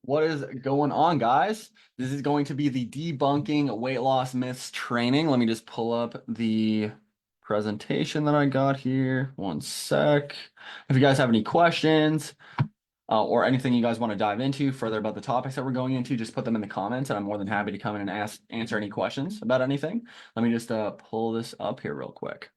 What is going on, guys? This is going to be the debunking weight loss myths training. Let me just pull up the presentation that I got here. One sec. If you guys have any questions or anything you guys want to dive into further about the topics that we're going into, just put them in the comments, and I'm more than happy to come in and answer any questions about anything. Let me just pull this up here real quick.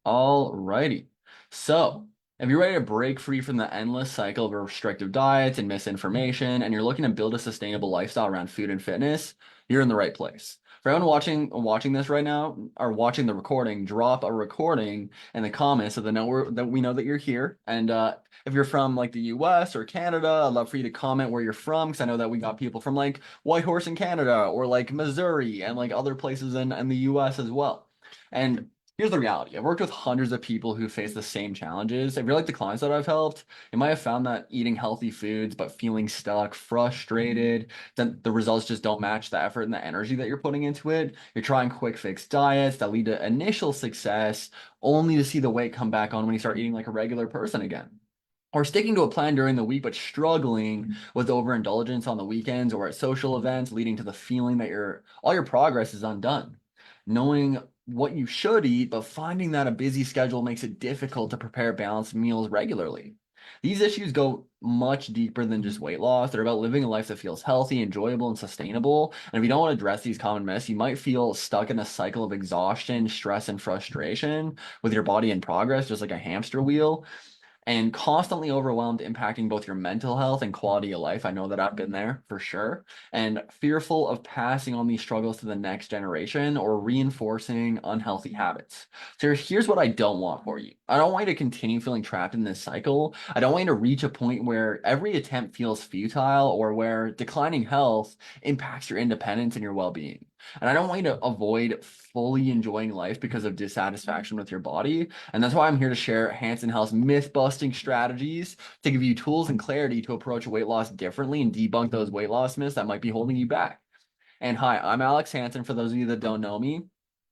Alrighty. So, if you're ready to break free from the endless cycle of restrictive diets and misinformation, and you're looking to build a sustainable lifestyle around food and fitness, you're in the right place. For everyone watching this right now or watching the recording, drop a recording in the comments so that we know that you're here. And if you're from like the US or Canada, I'd love for you to comment where you're from, because I know that we got people from like Whitehorse in Canada or like Missouri and like other places in the US as well. And here's the reality. I've worked with hundreds of people who face the same challenges. If you're like the clients that I've helped, you might have found that eating healthy foods but feeling stuck, frustrated, then the results just don't match the effort and the energy that you're putting into it. You're trying quick fix diets that lead to initial success only to see the weight come back on when you start eating like a regular person again. Or sticking to a plan during the week, but struggling with overindulgence on the weekends or at social events, leading to the feeling that all your progress is undone. Knowing what you should eat, but finding that a busy schedule makes it difficult to prepare balanced meals regularly. These issues go much deeper than just weight loss. They're about living a life that feels healthy, enjoyable, and sustainable. And if you don't want to address these common myths, you might feel stuck in a cycle of exhaustion, stress, and frustration with your body in progress, just like a hamster wheel and constantly overwhelmed, impacting both your mental health and quality of life. I know that I've been there for sure, and fearful of passing on these struggles to the next generation or reinforcing unhealthy habits. So here's what I don't want for you. I don't want you to continue feeling trapped in this cycle. I don't want you to reach a point where every attempt feels futile or where declining health impacts your independence and your well-being. And I don't want you to avoid fully enjoying life because of dissatisfaction with your body. And that's why I'm here to share Hanson Health's myth busting strategies to give you tools and clarity to approach weight loss differently and debunk those weight loss myths that might be holding you back. And hi, I'm Alex Hanson. For those of you that don't know me,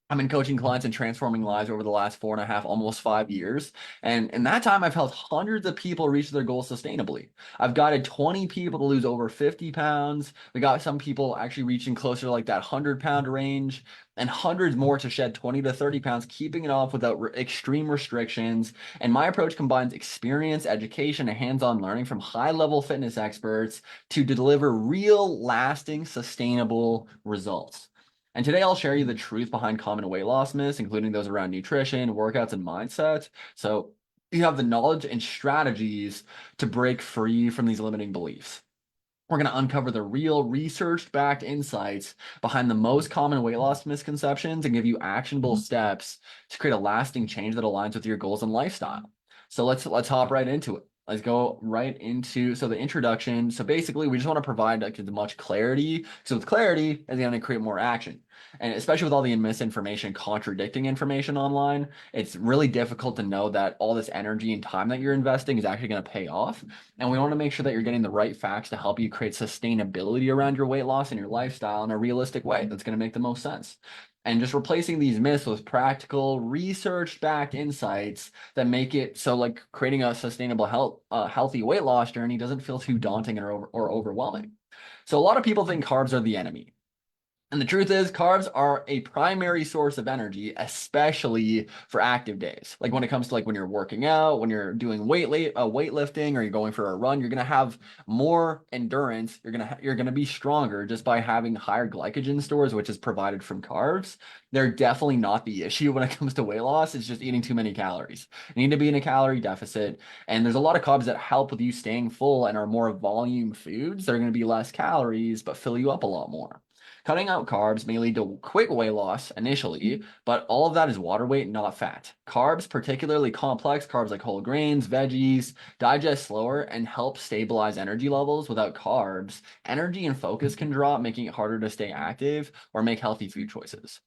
I've been coaching clients and transforming lives over the last 4.5, almost 5 years. And in that time, I've helped hundreds of people reach their goals sustainably. I've guided 20 people to lose over 50 pounds. We got some people actually reaching closer to like that 100-pound range, and hundreds more to shed 20 to 30 pounds, keeping it off without extreme restrictions. And my approach combines experience, education, and hands-on learning from high-level fitness experts to deliver real, lasting, sustainable results. And today I'll share you the truth behind common weight loss myths, including those around nutrition, workouts, and mindset. So you have the knowledge and strategies to break free from these limiting beliefs. We're going to uncover the real research-backed insights behind the most common weight loss misconceptions and give you actionable steps to create a lasting change that aligns with your goals and lifestyle. So let's hop right into it. Let's go right into the introduction. So basically, we just want to provide like as much clarity. So with clarity, is going to create more action, and especially with all the misinformation, contradicting information online, it's really difficult to know that all this energy and time that you're investing is actually going to pay off. And we want to make sure that you're getting the right facts to help you create sustainability around your weight loss and your lifestyle in a realistic way that's going to make the most sense. And just replacing these myths with practical, research-backed insights that make it so like creating a sustainable healthy weight loss journey doesn't feel too daunting or overwhelming. So a lot of people think carbs are the enemy. And the truth is, carbs are a primary source of energy, especially for active days. Like when it comes to like when you're working out, when you're doing weightlifting, or you're going for a run, you're gonna have more endurance. You're gonna be stronger just by having higher glycogen stores, which is provided from carbs. They're definitely not the issue when it comes to weight loss. It's just eating too many calories. You need to be in a calorie deficit, and there's a lot of carbs that help with you staying full and are more volume foods. They're gonna be less calories, but fill you up a lot more. Cutting out carbs may lead to quick weight loss initially, but all of that is water weight, not fat. Carbs, particularly complex carbs like whole grains, veggies, digest slower and help stabilize energy levels. Without carbs, energy and focus can drop, making it harder to stay active or make healthy food choices.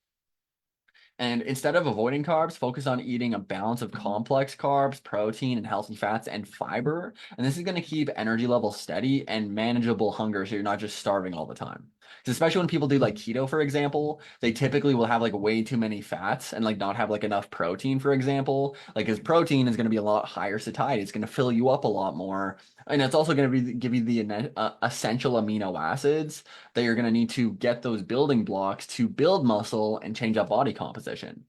And instead of avoiding carbs, focus on eating a balance of complex carbs, protein, and healthy fats and fiber. And this is going to keep energy levels steady and manageable hunger so you're not just starving all the time. 'Cause especially when people do like keto, for example, they typically will have like way too many fats and like not have like enough protein, for example. Like his protein is going to be a lot higher satiety. It's going to fill you up a lot more. And it's also going to be give you the essential amino acids that you're going to need to get those building blocks to build muscle and change up body composition.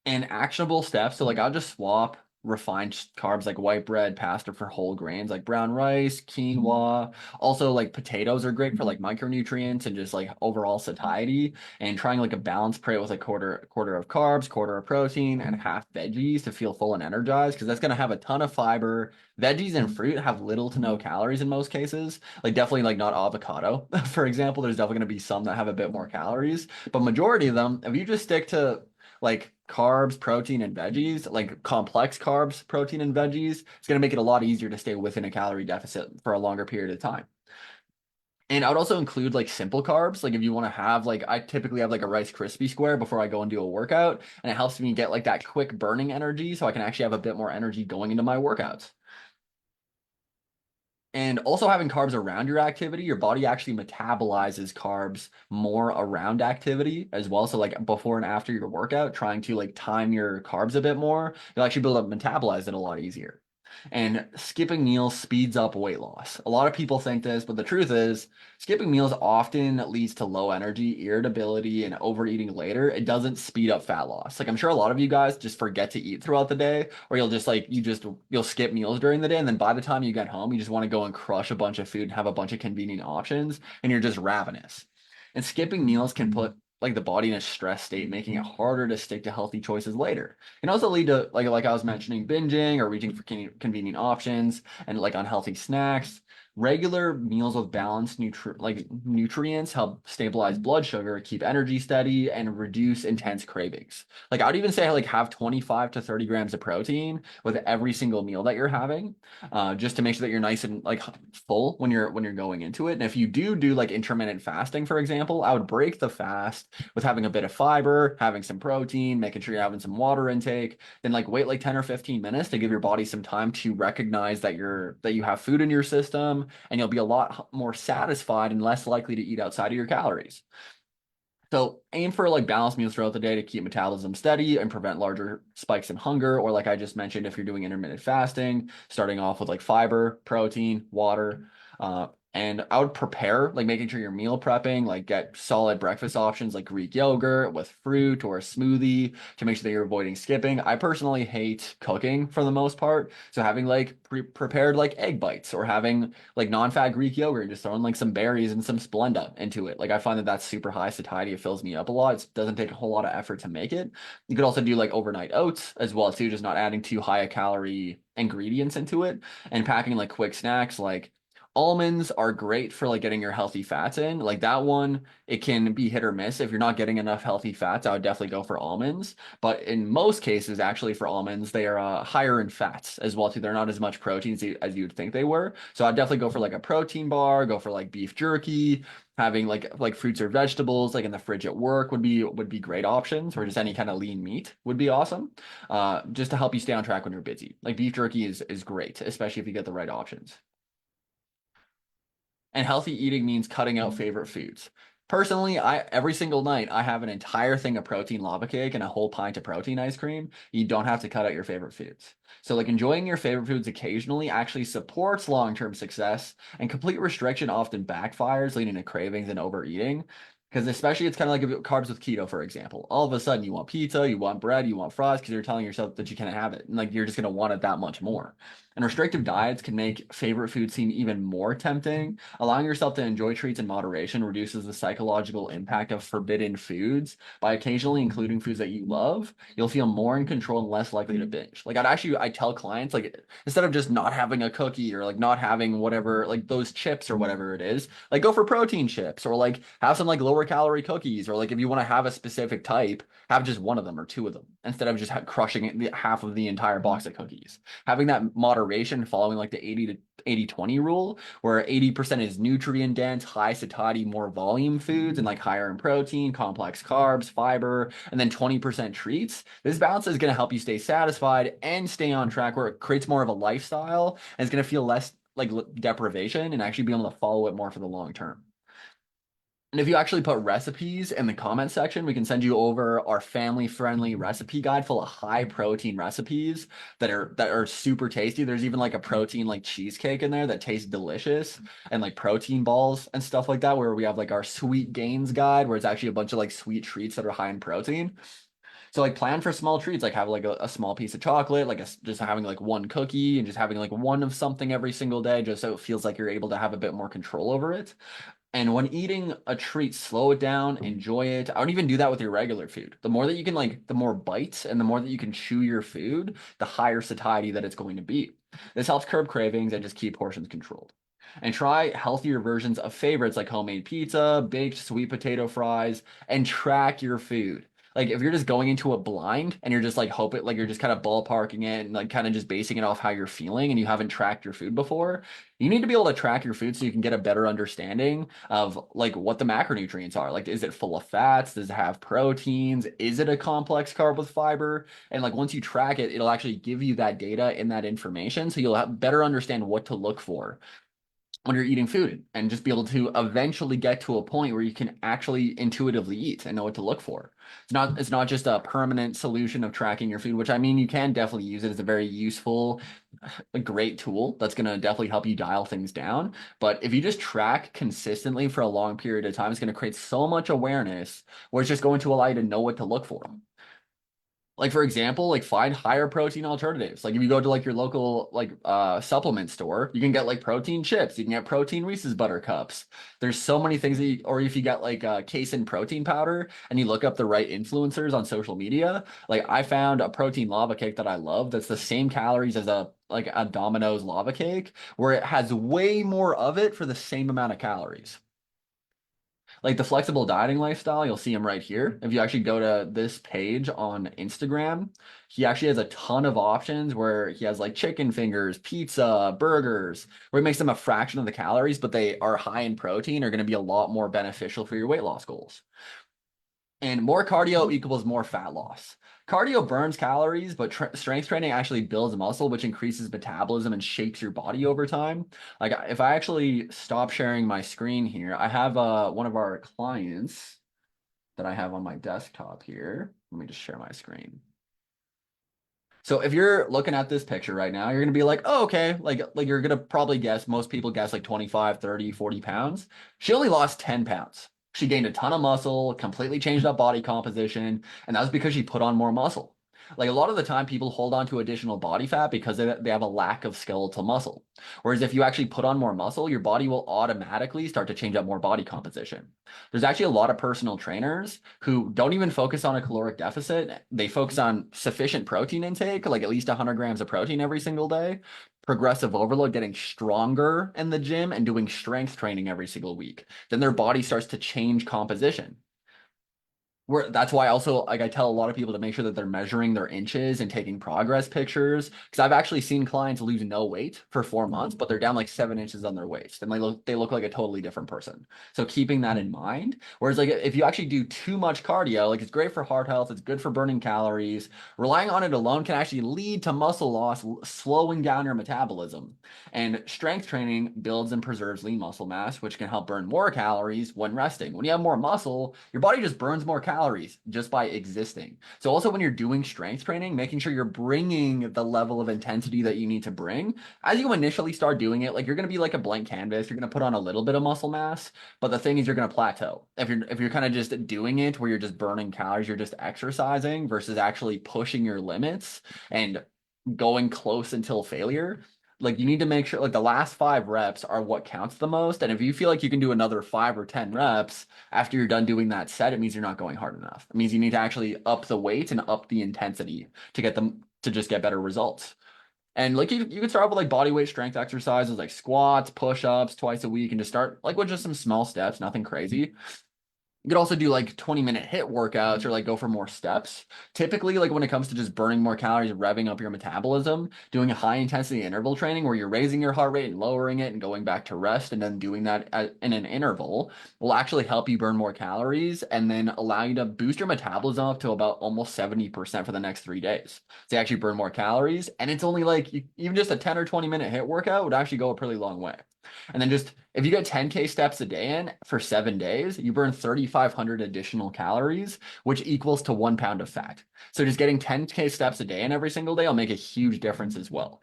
And actionable steps. So like I'll just swap refined carbs like white bread, pasta for whole grains like brown rice, quinoa. Also like potatoes are great for like micronutrients and just like overall satiety. And trying like a balanced plate with like quarter of carbs, quarter of protein, and half veggies to feel full and energized because that's gonna have a ton of fiber. Veggies and fruit have little to no calories in most cases. Like definitely like not avocado, for example. There's definitely gonna be some that have a bit more calories, but majority of them, if you just stick to like carbs, protein, and veggies, like complex carbs, protein, and veggies, it's going to make it a lot easier to stay within a calorie deficit for a longer period of time. And I would also include like simple carbs. Like if you want to have like I typically have like a Rice Krispie square before I go and do a workout, and it helps me get like that quick burning energy so I can actually have a bit more energy going into my workouts. And also having carbs around your activity, your body actually metabolizes carbs more around activity as well. So like before and after your workout, trying to like time your carbs a bit more, you'll actually be able to metabolize it a lot easier. And skipping meals speeds up weight loss. A lot of people think this, but the truth is, skipping meals often leads to low energy, irritability, and overeating later. It doesn't speed up fat loss. Like I'm sure a lot of you guys just forget to eat throughout the day, or you'll just like you'll skip meals during the day, and then by the time you get home, you just want to go and crush a bunch of food and have a bunch of convenient options, and you're just ravenous. And skipping meals can put like the body in a stress state, making it harder to stick to healthy choices later. It can also lead to like I was mentioning, binging or reaching for convenient options and like unhealthy snacks. Regular meals with balanced nutrients help stabilize blood sugar, keep energy steady, and reduce intense cravings. Like I'd even say like have 25 to 30 grams of protein with every single meal that you're having, just to make sure that you're nice and like full when you're going into it. And if you do like intermittent fasting, for example, I would break the fast with having a bit of fiber, having some protein, making sure you're having some water intake, then like wait like 10 or 15 minutes to give your body some time to recognize that you have food in your system, and you'll be a lot more satisfied and less likely to eat outside of your calories. So aim for like balanced meals throughout the day to keep metabolism steady and prevent larger spikes in hunger. Or like I just mentioned, if you're doing intermittent fasting, starting off with like fiber, protein, water. And I would prepare, like making sure you're meal prepping, like get solid breakfast options like Greek yogurt with fruit or a smoothie to make sure that you're avoiding skipping. I personally hate cooking for the most part. So having like prepared like egg bites or having like non-fat Greek yogurt and just throwing like some berries and some Splenda into it. Like I find that that's super high satiety. It fills me up a lot. It doesn't take a whole lot of effort to make it. You could also do like overnight oats as well too, just not adding too high a calorie ingredients into it and packing like quick snacks like almonds are great for like getting your healthy fats in. Like that one, it can be hit or miss. If you're not getting enough healthy fats, I would definitely go for almonds. But in most cases, actually, for almonds, they are higher in fats as well too. They're not as much protein as you'd think they were. So I'd definitely go for like a protein bar, go for like beef jerky, having like fruits or vegetables like in the fridge at work would be great options, or just any kind of lean meat would be awesome. Just to help you stay on track when you're busy. Like beef jerky is great, especially if you get the right options. And healthy eating means cutting out favorite foods. Personally, I every single night I have an entire thing of protein lava cake and a whole pint of protein ice cream. You don't have to cut out your favorite foods. So like enjoying your favorite foods occasionally actually supports long-term success, and complete restriction often backfires, leading to cravings and overeating. Because especially it's kind of like carbs with keto, for example. All of a sudden you want pizza, you want bread, you want fries because you're telling yourself that you can't have it. And like you're just gonna want it that much more. And restrictive diets can make favorite food seem even more tempting. Allowing yourself to enjoy treats in moderation reduces the psychological impact of forbidden foods. By occasionally including foods that you love, you'll feel more in control and less likely to binge. Like I tell clients, like instead of just not having a cookie or like not having whatever, like those chips or whatever it is, like go for protein chips or like have some like lower calorie cookies, or like if you want to have a specific type, have just one of them or two of them instead of just crushing half of the entire box of cookies. Having that moderation following like the 80 to 80-20 rule, where 80% is nutrient dense, high satiety, more volume foods, and like higher in protein, complex carbs, fiber, and then 20% treats. This balance is going to help you stay satisfied and stay on track, where it creates more of a lifestyle and it's going to feel less like deprivation and actually be able to follow it more for the long term. And if you actually put recipes in the comment section, we can send you over our family-friendly recipe guide full of high protein recipes that are super tasty. There's even like a protein like cheesecake in there that tastes delicious, and like protein balls and stuff like that, where we have like our sweet gains guide where it's actually a bunch of like sweet treats that are high in protein. So like plan for small treats, like have like a small piece of chocolate, like just having like one cookie and just having like one of something every single day, just so it feels like you're able to have a bit more control over it. And when eating a treat, slow it down, enjoy it. I would even do that with your regular food. The more that you can like, the more bites and the more that you can chew your food, the higher satiety that it's going to be. This helps curb cravings and just keep portions controlled. And try healthier versions of favorites like homemade pizza, baked sweet potato fries, and track your food. Like if you're just going into it blind and you're just like hoping, like you're just kind of ballparking it and like kind of just basing it off how you're feeling and you haven't tracked your food before, you need to be able to track your food so you can get a better understanding of like what the macronutrients are. Like, is it full of fats? Does it have proteins? Is it a complex carb with fiber? And like once you track it, it'll actually give you that data and that information so you'll have better understand what to look for when you're eating food and just be able to eventually get to a point where you can actually intuitively eat and know what to look for. It's not just a permanent solution of tracking your food, which I mean you can definitely use it as a very useful, a great tool that's going to definitely help you dial things down. But if you just track consistently for a long period of time, it's going to create so much awareness where it's just going to allow you to know what to look for. Like for example, like find higher protein alternatives. Like if you go to like your local like supplement store, you can get like protein chips, you can get protein Reese's butter cups. There's so many things that or if you get like casein protein powder and you look up the right influencers on social media, like I found a protein lava cake that I love that's the same calories as a Domino's lava cake, where it has way more of it for the same amount of calories. Like the flexible dieting lifestyle, you'll see him right here. If you actually go to this page on Instagram, he actually has a ton of options where he has like chicken fingers, pizza, burgers, where he makes them a fraction of the calories, but they are high in protein, are going to be a lot more beneficial for your weight loss goals. And more cardio equals more fat loss. Cardio burns calories, but strength training actually builds muscle, which increases metabolism and shapes your body over time. Like if I actually stop sharing my screen here, I have one of our clients that I have on my desktop here. Let me just share my screen. So if you're looking at this picture right now, you're going to be like, oh, okay. Like you're going to probably guess, most people guess like 25, 30, 40 pounds. She only lost 10 pounds. She gained a ton of muscle, completely changed up body composition, and that was because she put on more muscle. Like a lot of the time, people hold on to additional body fat because they have a lack of skeletal muscle. Whereas if you actually put on more muscle, your body will automatically start to change up more body composition. There's actually a lot of personal trainers who don't even focus on a caloric deficit. They focus on sufficient protein intake, like at least 100 grams of protein every single day, progressive overload, getting stronger in the gym, and doing strength training every single week. Then their body starts to change composition. That's why also like I tell a lot of people to make sure that they're measuring their inches and taking progress pictures, because I've actually seen clients lose no weight for 4 months, but they're down like 7 inches on their waist and they look like a totally different person. So keeping that in mind. Whereas like if you actually do too much cardio, like it's great for heart health, it's good for burning calories. Relying on it alone can actually lead to muscle loss, slowing down your metabolism. And strength training builds and preserves lean muscle mass, which can help burn more calories when resting. When you have more muscle, your body just burns more calories just by existing. So also when you're doing strength training, making sure you're bringing the level of intensity that you need to bring. As you initially start doing it, like you're going to be like a blank canvas. You're going to put on a little bit of muscle mass, but the thing is you're going to plateau. If you're kind of just doing it where you're just burning calories, you're just exercising versus actually pushing your limits and going close until failure, like you need to make sure like the last 5 reps are what counts the most. And if you feel like you can do another 5 or 10 reps after you're done doing that set, it means you're not going hard enough. It means you need to actually up the weight and up the intensity to get them to just get better results. And like you could start with like body weight strength exercises like squats, push-ups twice a week and just start like with just some small steps, nothing crazy. You could also do like 20-minute hit workouts or like go for more steps. Typically, like when it comes to just burning more calories, revving up your metabolism, doing a high intensity interval training where you're raising your heart rate and lowering it and going back to rest and then doing that in an interval will actually help you burn more calories and then allow you to boost your metabolism up to about almost 70% for the next 3 days. So you actually burn more calories. And it's only like even just a 10 or 20-minute hit workout would actually go a pretty long way. And then just if you get 10K steps a day in for 7 days, you burn 3,500 additional calories, which equals to 1 pound of fat. So just getting 10K steps a day in every single day will make a huge difference as well.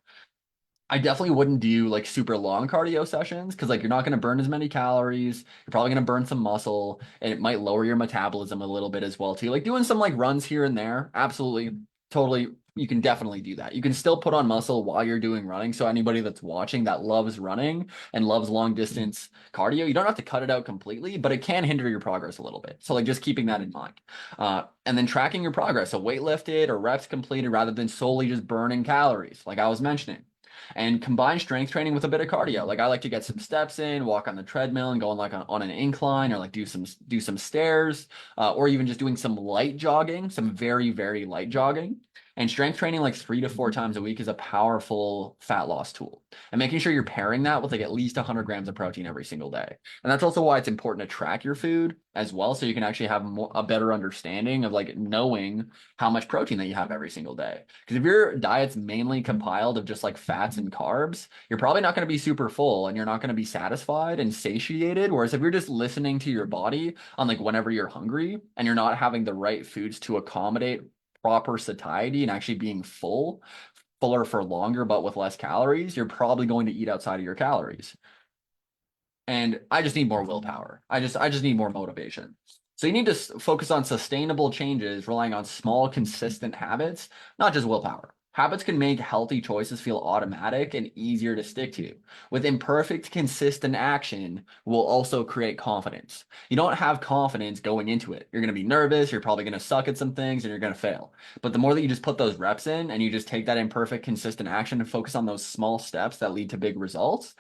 I definitely wouldn't do like super long cardio sessions because like you're not going to burn as many calories. You're probably going to burn some muscle and it might lower your metabolism a little bit as well too. Like doing some like runs here and there, absolutely, totally. You can definitely do that. You can still put on muscle while you're doing running. So anybody that's watching that loves running and loves long distance cardio, you don't have to cut it out completely, but it can hinder your progress a little bit. So like just keeping that in mind. And then tracking your progress, so weight lifted or reps completed rather than solely just burning calories, like I was mentioning, and combine strength training with a bit of cardio. Like I like to get some steps in, walk on the treadmill and go on like on an incline or like do some stairs, or even just doing some light jogging, some very, very light jogging. And strength training like 3 to 4 times a week is a powerful fat loss tool. And making sure you're pairing that with like at least 100 grams of protein every single day. And that's also why it's important to track your food as well, so you can actually have a better understanding of like knowing how much protein that you have every single day. Because if your diet's mainly compiled of just like fats and carbs, you're probably not going to be super full and you're not going to be satisfied and satiated. Whereas if you're just listening to your body on like whenever you're hungry and you're not having the right foods to accommodate proper satiety and actually being fuller for longer, but with less calories, you're probably going to eat outside of your calories. And I just need more willpower. I just need more motivation. So you need to focus on sustainable changes, relying on small, consistent habits, not just willpower. Habits can make healthy choices feel automatic and easier to stick to. With imperfect, consistent action will also create confidence. You don't have confidence going into it. You're going to be nervous, you're probably going to suck at some things, and you're going to fail. But the more that you just put those reps in and you just take that imperfect, consistent action and focus on those small steps that lead to big results,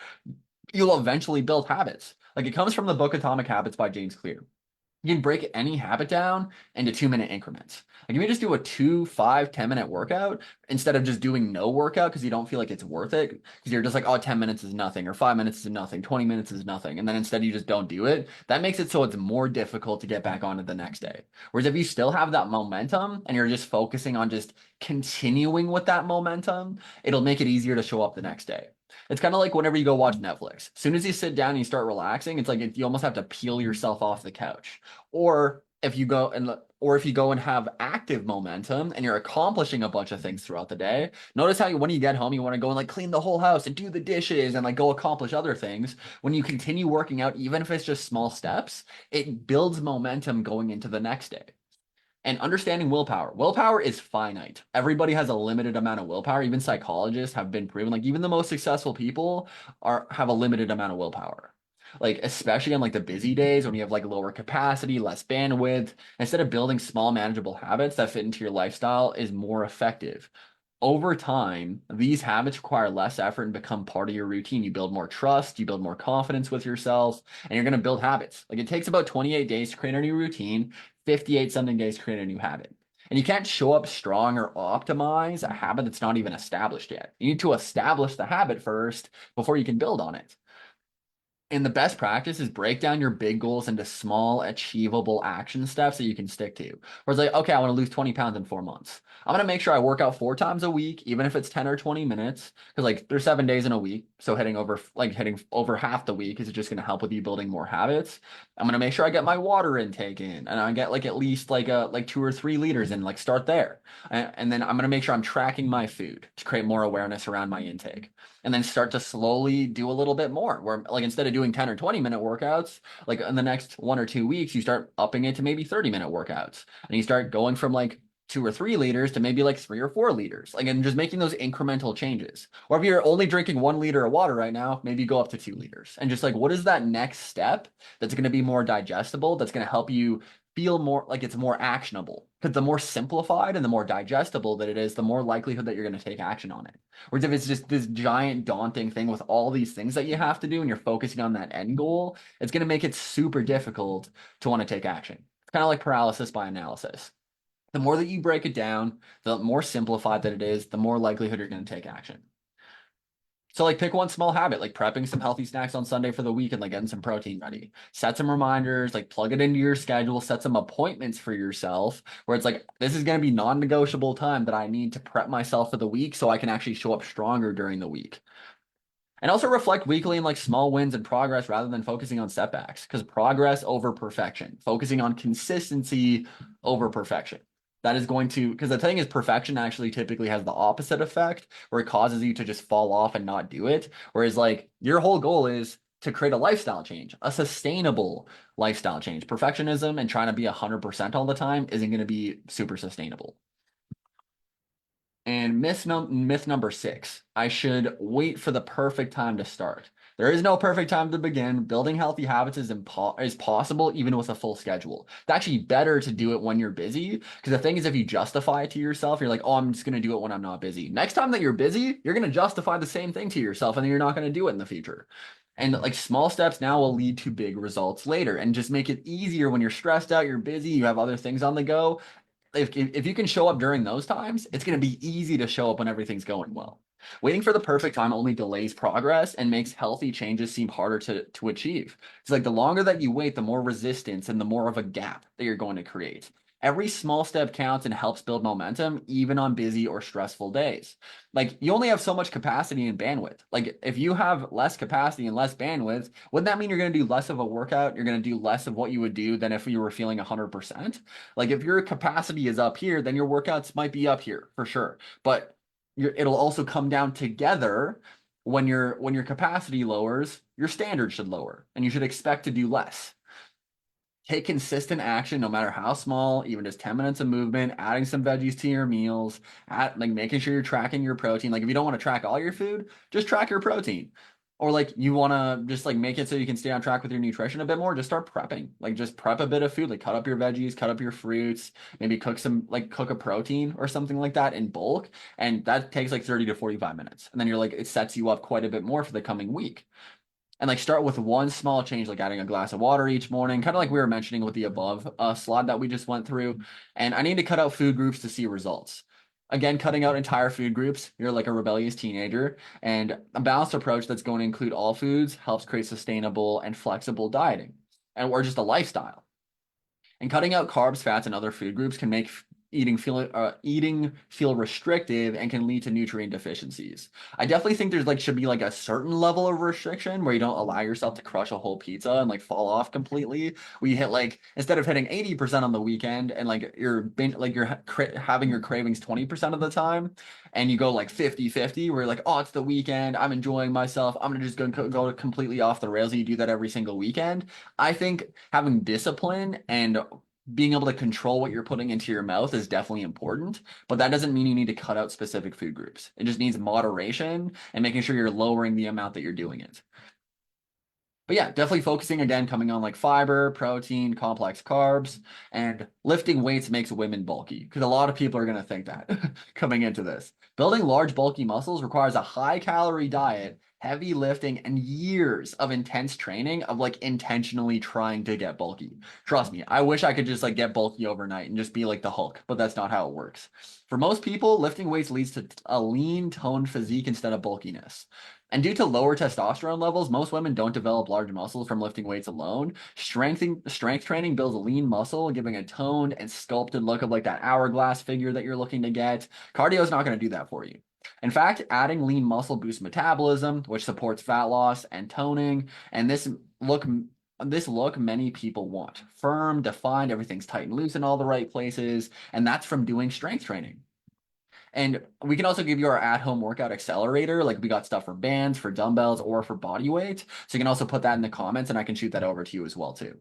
you'll eventually build habits. Like it comes from the book Atomic Habits by James Clear. You can break any habit down into 2 minute increments. Like if you just do a 2, 5, 10 minute workout instead of just doing no workout because you don't feel like it's worth it, because you're just like, oh, 10 minutes is nothing, or 5 minutes is nothing, 20 minutes is nothing. And then instead you just don't do it. That makes it so it's more difficult to get back on it the next day. Whereas if you still have that momentum and you're just focusing on just continuing with that momentum, it'll make it easier to show up the next day. It's kind of like whenever you go watch Netflix. As soon as you sit down and you start relaxing, it's like you almost have to peel yourself off the couch. Or if you go and have active momentum and you're accomplishing a bunch of things throughout the day, notice how when you get home, you want to go and like clean the whole house and do the dishes and like go accomplish other things. When you continue working out, even if it's just small steps, it builds momentum going into the next day. And understanding willpower. Willpower is finite. Everybody has a limited amount of willpower. Even psychologists have been proven, like even the most successful people have a limited amount of willpower. Like especially on like the busy days when you have like lower capacity, less bandwidth, instead of building small manageable habits that fit into your lifestyle is more effective. Over time, these habits require less effort and become part of your routine. You build more trust, you build more confidence with yourself, and you're going to build habits. Like it takes about 28 days to create a new routine, 58 something days to create a new habit. And you can't show up strong or optimize a habit that's not even established yet. You need to establish the habit first before you can build on it. And the best practice is break down your big goals into small, achievable action steps that you can stick to. Where it's like, okay, I want to lose 20 pounds in 4 months. I'm going to make sure I work out 4 times a week, even if it's 10 or 20 minutes, because like there's 7 days in a week. So hitting over half the week is just going to help with you building more habits. I'm going to make sure I get my water intake in and I get like at least like 2 or 3 liters in, like start there. And then I'm going to make sure I'm tracking my food to create more awareness around my intake. And then start to slowly do a little bit more where like instead of doing 10 or 20 minute workouts, like in the next 1 or 2 weeks, you start upping it to maybe 30-minute workouts and you start going from like 2 or 3 liters to maybe like 3 or 4 liters, like, and just making those incremental changes. Or if you're only drinking 1 liter of water right now, maybe go up to 2 liters and just like, what is that next step that's going to be more digestible, that's going to help you feel more like it's more actionable? Because the more simplified and the more digestible that it is, the more likelihood that you're going to take action on it. Whereas if it's just this giant daunting thing with all these things that you have to do and you're focusing on that end goal, it's going to make it super difficult to want to take action. It's kind of like paralysis by analysis. The more that you break it down, the more simplified that it is, the more likelihood you're going to take action. So like pick one small habit, like prepping some healthy snacks on Sunday for the week and like getting some protein ready. Set some reminders, like plug it into your schedule, set some appointments for yourself where it's like, this is going to be non-negotiable time that I need to prep myself for the week so I can actually show up stronger during the week. And also reflect weekly on like small wins and progress rather than focusing on setbacks, because progress over perfection, focusing on consistency over perfection. That is going to, because the thing is, perfection actually typically has the opposite effect where it causes you to just fall off and not do it. Whereas, like, your whole goal is to create a lifestyle change, a sustainable lifestyle change. Perfectionism and trying to be 100% all the time isn't going to be super sustainable. And myth number six, I should wait for the perfect time to start. There is no perfect time to begin. Building healthy habits is possible even with a full schedule. It's actually better to do it when you're busy because the thing is, if you justify it to yourself, you're like, oh, I'm just going to do it when I'm not busy. Next time that you're busy, you're going to justify the same thing to yourself and then you're not going to do it in the future. And like small steps now will lead to big results later and just make it easier when you're stressed out, you're busy, you have other things on the go. If you can show up during those times, it's going to be easy to show up when everything's going well. Waiting for the perfect time only delays progress and makes healthy changes seem harder to achieve. It's like the longer that you wait, the more resistance and the more of a gap that you're going to create. Every small step counts and helps build momentum, even on busy or stressful days. Like, you only have so much capacity and bandwidth. Like, if you have less capacity and less bandwidth, wouldn't that mean you're going to do less of a workout? You're going to do less of what you would do than if you were feeling 100%? Like, if your capacity is up here, then your workouts might be up here for sure. But it'll also come down together when your capacity lowers, your standard should lower, and you should expect to do less. Take consistent action, no matter how small, even just 10 minutes of movement, adding some veggies to your meals, like making sure you're tracking your protein. Like, if you don't want to track all your food, just track your protein. Or like you want to just like make it so you can stay on track with your nutrition a bit more, just start prepping. Like, just prep a bit of food, like cut up your veggies, cut up your fruits, maybe cook a protein or something like that in bulk. And that takes like 30 to 45 minutes. And then you're like, it sets you up quite a bit more for the coming week. And like start with one small change, like adding a glass of water each morning, kind of like we were mentioning with the above slide that we just went through. And I need to cut out food groups to see results. Again, cutting out entire food groups, you're like a rebellious teenager. And a balanced approach that's going to include all foods helps create sustainable and flexible dieting, and or just a lifestyle. And cutting out carbs, fats, and other food groups can make eating feel restrictive and can lead to nutrient deficiencies. I definitely think there's like should be like a certain level of restriction where you don't allow yourself to crush a whole pizza and like fall off completely. We hit like instead of hitting 80% on the weekend and like you're having your cravings 20% of the time, and you go like 50-50 where you're like, oh, it's the weekend, I'm enjoying myself, I'm gonna just go completely off the rails, and you do that every single weekend. I think having discipline and being able to control what you're putting into your mouth is definitely important, but that doesn't mean you need to cut out specific food groups. It just needs moderation and making sure you're lowering the amount that you're doing it. But yeah, definitely focusing again, coming on like fiber, protein, complex carbs, and lifting weights makes women bulky because a lot of people are going to think that coming into this. Building large, bulky muscles requires a high calorie diet, heavy lifting, and years of intense training of like intentionally trying to get bulky. Trust me, I wish I could just like get bulky overnight and just be like the Hulk, but that's not how it works. For most people, lifting weights leads to a lean, toned physique instead of bulkiness. And due to lower testosterone levels, most women don't develop large muscles from lifting weights alone. Strength training builds a lean muscle, giving a toned and sculpted look of like that hourglass figure that you're looking to get. Cardio is not going to do that for you. In fact, adding lean muscle boosts metabolism, which supports fat loss and toning. And this look many people want. Firm, defined, everything's tight and loose in all the right places. And that's from doing strength training. And we can also give you our at-home workout accelerator. Like, we got stuff for bands, for dumbbells, or for body weight. So you can also put that in the comments and I can shoot that over to you as well too.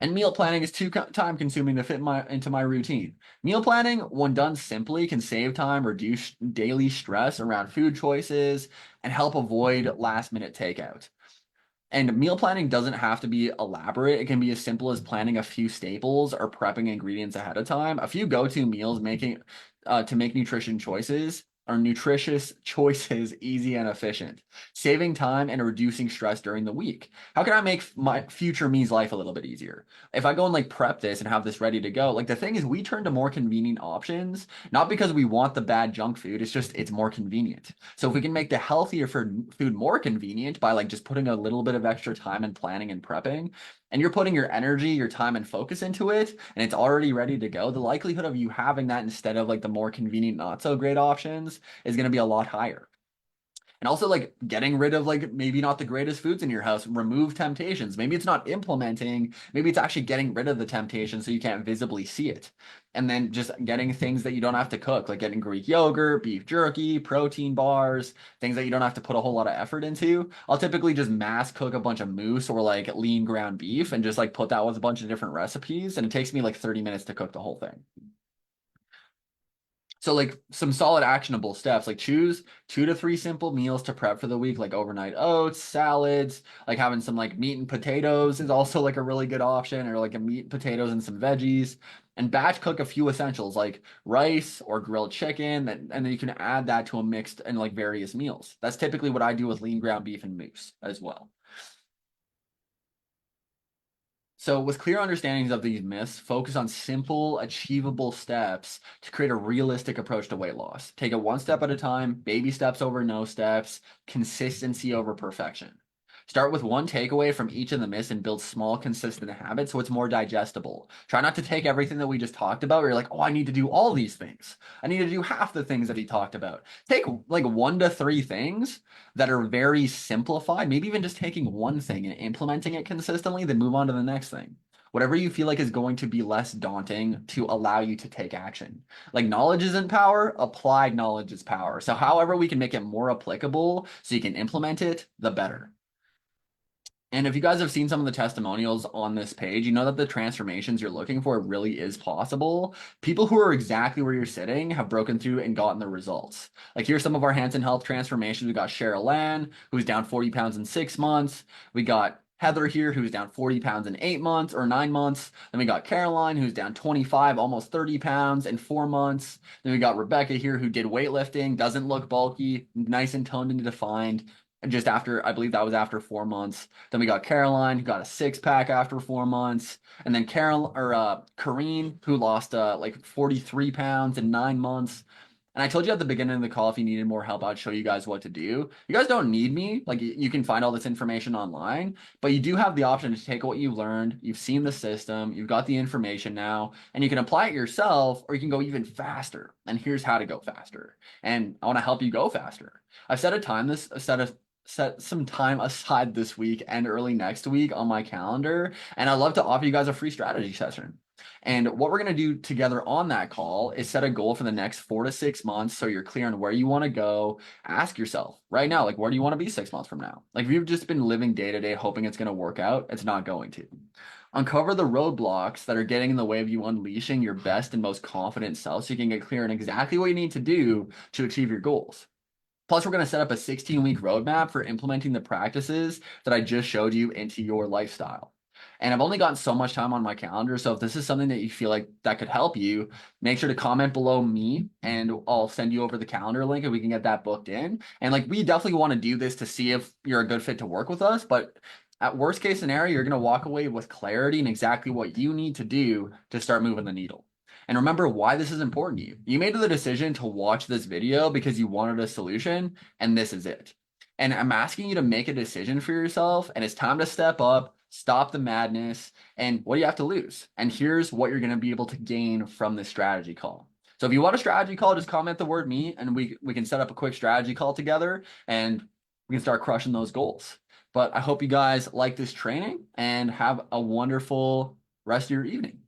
And meal planning is too time consuming to fit into my routine. Meal planning, when done simply, can save time, reduce daily stress around food choices, and help avoid last minute takeout. And meal planning doesn't have to be elaborate. It can be as simple as planning a few staples or prepping ingredients ahead of time. A few go-to meals making to make nutritious choices easy and efficient, saving time and reducing stress during the week. How can I make my future me's life a little bit easier? If I go and like prep this and have this ready to go, like the thing is we turn to more convenient options, not because we want the bad junk food, it's just it's more convenient. So if we can make the healthier food more convenient by like just putting a little bit of extra time and planning and prepping, and you're putting your energy, your time and focus into it, and it's already ready to go, the likelihood of you having that instead of like the more convenient, not so great options is going to be a lot higher. And also like getting rid of like maybe not the greatest foods in your house, remove temptations. Maybe it's not implementing, maybe it's actually getting rid of the temptation so you can't visibly see it. And then just getting things that you don't have to cook, like getting Greek yogurt, beef jerky, protein bars, things that you don't have to put a whole lot of effort into. I'll typically just mass cook a bunch of moose or like lean ground beef and just like put that with a bunch of different recipes. And it takes me like 30 minutes to cook the whole thing. So like some solid actionable steps, like choose 2 to 3 simple meals to prep for the week, like overnight oats, salads, like having some like meat and potatoes is also like a really good option, or like a meat, potatoes, and some veggies. And batch cook a few essentials like rice or grilled chicken, and then you can add that to a mixed and like various meals. That's typically what I do with lean ground beef and moose as well. So, with clear understandings of these myths, focus on simple, achievable steps to create a realistic approach to weight loss. Take it one step at a time, baby steps over no steps, consistency over perfection. Start with one takeaway from each of the myths and build small, consistent habits so it's more digestible. Try not to take everything that we just talked about where you're like, oh, I need to do all these things. I need to do half the things that he talked about. Take like 1 to 3 things that are very simplified, maybe even just taking one thing and implementing it consistently, then move on to the next thing. Whatever you feel like is going to be less daunting to allow you to take action. Like knowledge isn't power, applied knowledge is power. So, however, we can make it more applicable so you can implement it, the better. And if you guys have seen some of the testimonials on this page, you know that the transformations you're looking for really is possible. People who are exactly where you're sitting have broken through and gotten the results. Like here's some of our Hanson Health transformations. We got Cheryl Ann, who's down 40 pounds in 6 months. We got Heather here, who's down 40 pounds in 8 months or 9 months. Then we got Caroline, who's down 25, almost 30 pounds in 4 months. Then we got Rebecca here, who did weightlifting, doesn't look bulky, nice and toned and defined. And just after, I believe that was after 4 months. Then we got Caroline, who got a 6 pack after 4 months, and then Kareen, who lost like 43 pounds in 9 months. And I told you at the beginning of the call, if you needed more help, I'd show you guys what to do. You guys don't need me. Like you can find all this information online, but you do have the option to take what you learned. You've seen the system, you've got the information now, and you can apply it yourself, or you can go even faster. And here's how to go faster. And I want to help you go faster. I've set some time aside this week and early next week on my calendar, and I'd love to offer you guys a free strategy session. And what we're going to do together on that call is set a goal for the next 4 to 6 months so you're clear on where you want to go. Ask yourself right now, like, where do you want to be 6 months from now? Like, if you've just been living day to day hoping it's going to work out, it's not going to. Uncover the roadblocks that are getting in the way of you unleashing your best and most confident self so you can get clear on exactly what you need to do to achieve your goals. Plus, we're going to set up a 16-week roadmap for implementing the practices that I just showed you into your lifestyle. And I've only gotten so much time on my calendar, so if this is something that you feel like that could help you, make sure to comment below me and I'll send you over the calendar link and we can get that booked in. And like we definitely want to do this to see if you're a good fit to work with us, but at worst case scenario, you're going to walk away with clarity and exactly what you need to do to start moving the needle. And remember why this is important to you. You made the decision to watch this video because you wanted a solution, and this is it. And I'm asking you to make a decision for yourself, and it's time to step up, stop the madness, and what do you have to lose? And here's what you're going to be able to gain from this strategy call. So if you want a strategy call, just comment the word me, and we can set up a quick strategy call together, and we can start crushing those goals. But I hope you guys like this training and have a wonderful rest of your evening.